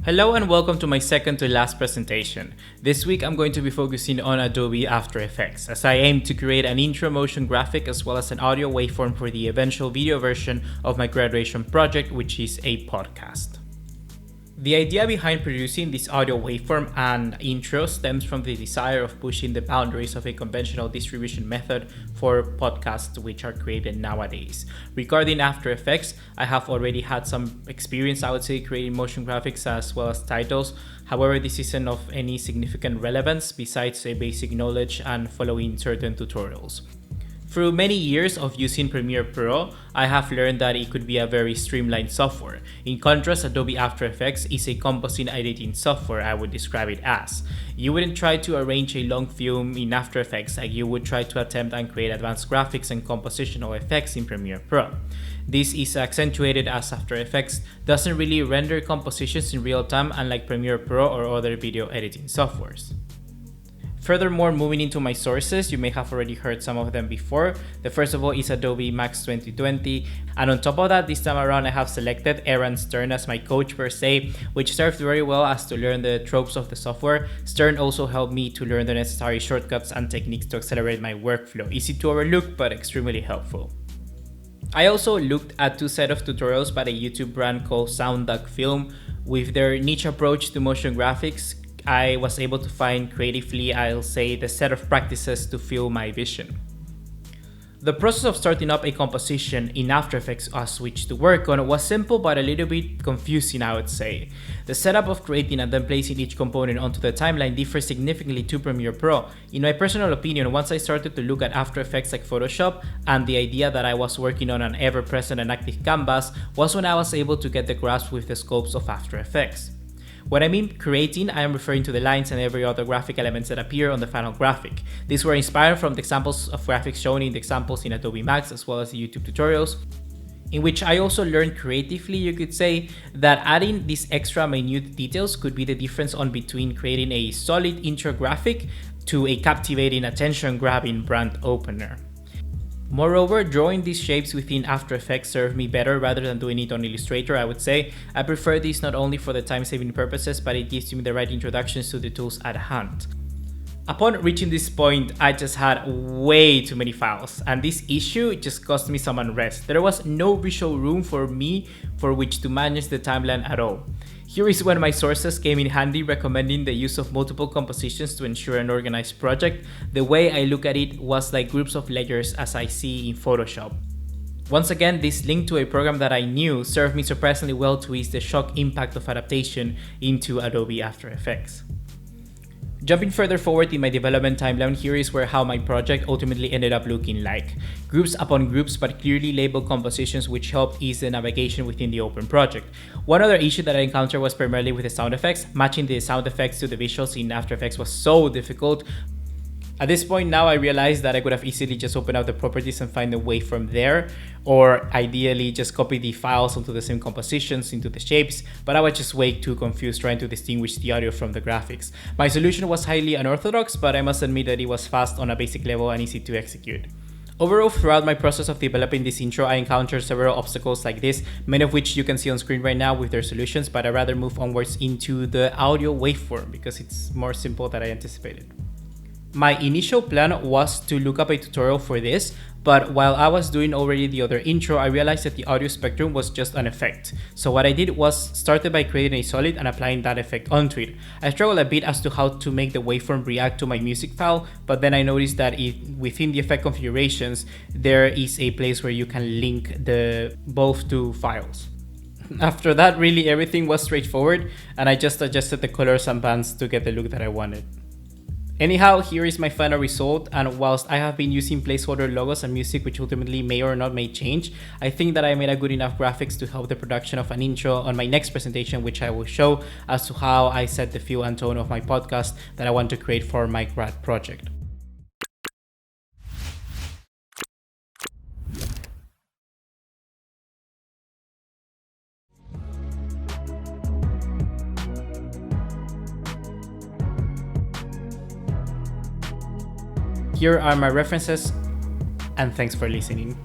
Hello and welcome to my second to last presentation. This week I'm going to be focusing on Adobe After Effects as I aim to create an intro motion graphic as well as an audio waveform for the eventual video version of my graduation project, which is a podcast. The idea behind producing this audio waveform and intro stems from the desire of pushing the boundaries of a conventional distribution method for podcasts which are created nowadays. Regarding After Effects, I have already had some experience, I would say, creating motion graphics as well as titles. However, this isn't of any significant relevance besides a basic knowledge and following certain tutorials. Through many years of using Premiere Pro, I have learned that it could be a very streamlined software. In contrast, Adobe After Effects is a composite editing software, I would describe it as. You wouldn't try to arrange a long film in After Effects like you would try to attempt and create advanced graphics and compositional effects in Premiere Pro. This is accentuated as After Effects doesn't really render compositions in real time, unlike Premiere Pro or other video editing softwares. Furthermore, moving into my sources, you may have already heard some of them before. The first of all is Adobe Max 2020, and on top of that, this time around I have selected Aaron Stern as my coach per se, which served very well as to learn the tropes of the software. Stern also helped me to learn the necessary shortcuts and techniques to accelerate my workflow. Easy to overlook, but extremely helpful. I also looked at two set of tutorials by a YouTube brand called SoundDuck Film. With their niche approach to motion graphics, I was able to find creatively, I'll say, the set of practices to fill my vision. The process of starting up a composition in After Effects as which to work on was simple but a little bit confusing, I would say. The setup of creating and then placing each component onto the timeline differs significantly to Premiere Pro. In my personal opinion, once I started to look at After Effects like Photoshop, and the idea that I was working on an ever-present and active canvas was when I was able to get the grasp with the scopes of After Effects. When I mean creating, I am referring to the lines and every other graphic elements that appear on the final graphic. These were inspired from the examples of graphics shown in the examples in Adobe Max as well as the YouTube tutorials, in which I also learned creatively, you could say, that adding these extra minute details could be the difference on between creating a solid intro graphic to a captivating, attention-grabbing brand opener. Moreover, drawing these shapes within After Effects served me better rather than doing it on Illustrator, I would say. I prefer this not only for the time-saving purposes, but it gives me the right introductions to the tools at hand. Upon reaching this point, I just had way too many files, and this issue just caused me some unrest. There was no visual room for me for which to manage the timeline at all. Here is when my sources came in handy, recommending the use of multiple compositions to ensure an organized project. The way I look at it was like groups of layers as I see in Photoshop. Once again, this link to a program that I knew served me surprisingly well to ease the shock impact of adaptation into Adobe After Effects. Jumping further forward in my development timeline, here is where how my project ultimately ended up looking like. Groups upon groups, but clearly labeled compositions which helped ease the navigation within the open project. One other issue that I encountered was primarily with the sound effects. Matching the sound effects to the visuals in After Effects was so difficult. At this point now I realized that I could have easily just opened up the properties and find a way from there, or ideally just copy the files onto the same compositions into the shapes, but I was just way too confused trying to distinguish the audio from the graphics. My solution was highly unorthodox, but I must admit that it was fast on a basic level and easy to execute. Overall, throughout my process of developing this intro, I encountered several obstacles like this, many of which you can see on screen right now with their solutions, but I'd rather move onwards into the audio waveform because it's more simple than I anticipated. My initial plan was to look up a tutorial for this, but while I was doing already the other intro, I realized that the audio spectrum was just an effect. So what I did was started by creating a solid and applying that effect onto it. I struggled a bit as to how to make the waveform react to my music file, but then I noticed that within the effect configurations, there is a place where you can link both two files. After that, really everything was straightforward, and I just adjusted the colors and bands to get the look that I wanted. Anyhow, here is my final result, and whilst I have been using placeholder logos and music which ultimately may or not may change, I think that I made a good enough graphics to help the production of an intro on my next presentation, which I will show as to how I set the feel and tone of my podcast that I want to create for my grad project. Here are my references, and thanks for listening.